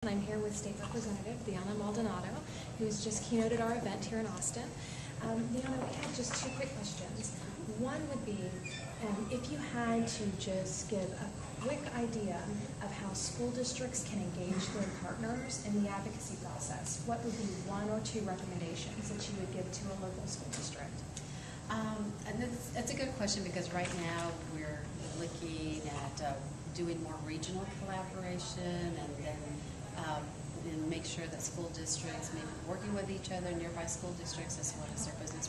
I'm here with State Representative Deanna Maldonado, who's just keynoted our event here in Austin. Deanna, we have just two quick questions. One would be, if you had to just give a quick idea of how school districts can engage their partners in the advocacy process, what would be one or two recommendations that you would give to a local school district? And that's a good question, because right now we're looking at doing more regional collaboration, and then and make sure that school districts may be working with each other, nearby school districts, as well as their business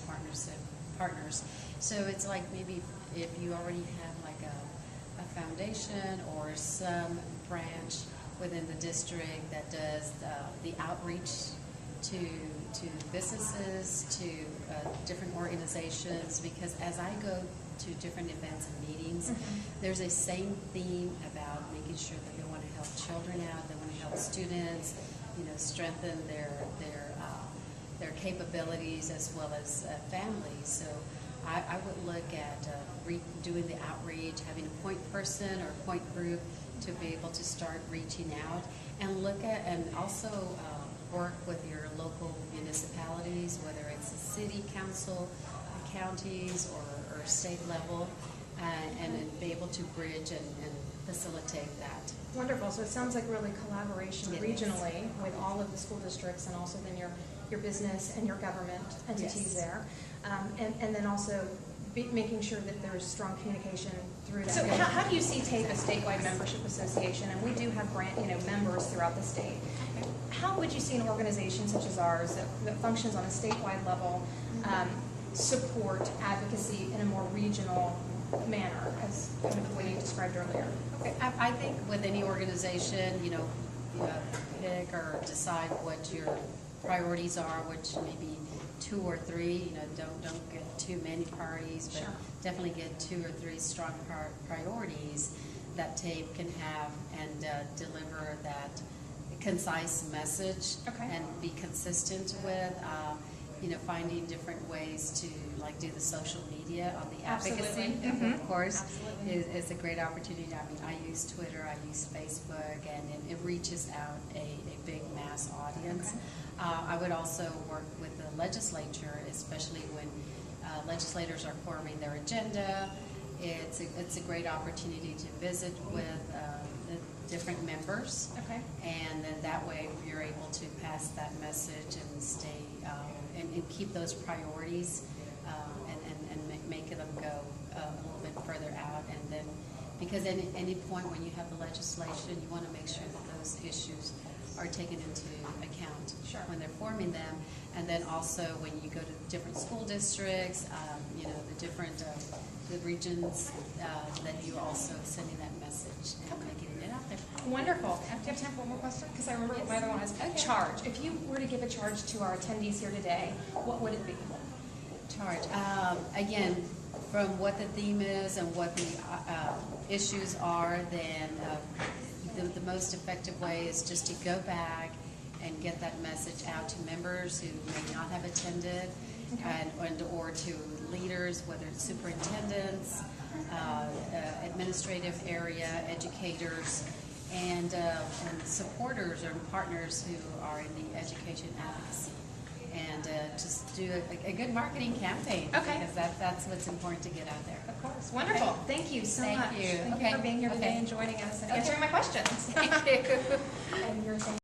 partners. So it's like maybe if you already have like a foundation or some branch within the district that does the outreach to businesses, to different organizations, because as I go to different events and meetings, there's a same theme about making sure that they want to help children out, they want to help students, strengthen their capabilities as well as families. So I would look at doing the outreach, having a point person or point group to be able to start reaching out, and look at and also work with your local municipalities, whether it's a city council, counties, or state level, and then be able to bridge and facilitate that. Wonderful. So it sounds like really collaboration regionally with all of the school districts, and also then your business and your government entities there, and then also making sure that there's strong communication through that. So how do you see TAPE, a statewide membership association, and we do have members throughout the state? How would you see an organization such as ours that functions on a statewide level support advocacy in a more regional manner, as kind of the way you described earlier? Okay. I think with any organization, you pick or decide what your priorities are, which maybe 2 or 3. Don't get too many priorities, but definitely get 2 or 3 strong priorities that TAPE can have, and deliver that concise message, and be consistent with. Finding different ways to do the social media on the advocacy, of course, is a great opportunity. I mean, I use Twitter, I use Facebook, and it reaches out a big mass audience. I would also work with the legislature, especially when legislators are forming their agenda. It's a great opportunity to visit with the different members, and then that way you're able to pass that message and stay and keep those priorities and make them go a little bit further out. And then, because at any point when you have the legislation, you want to make sure that those issues are taken into account when they're forming them. And then also when you go to different school districts, the different the regions, that you're also sending that message and making it out there. Wonderful. Do you have time for one more question? Because I remember my other one is charge. If you were to give a charge to our attendees here today, what would it be? Charge. Again, from what the theme is and what the issues are, then the most effective way is just to go back and get that message out to members who may not have attended, and or to leaders, whether it's superintendents, administrative area, educators, and supporters or partners who are in the education advocacy. And just do a good marketing campaign, because that's what's important to get out there. Of course. Wonderful. Thank you so much. Thank you. Thank you for being here today and joining us and answering my questions. Thank you. And you're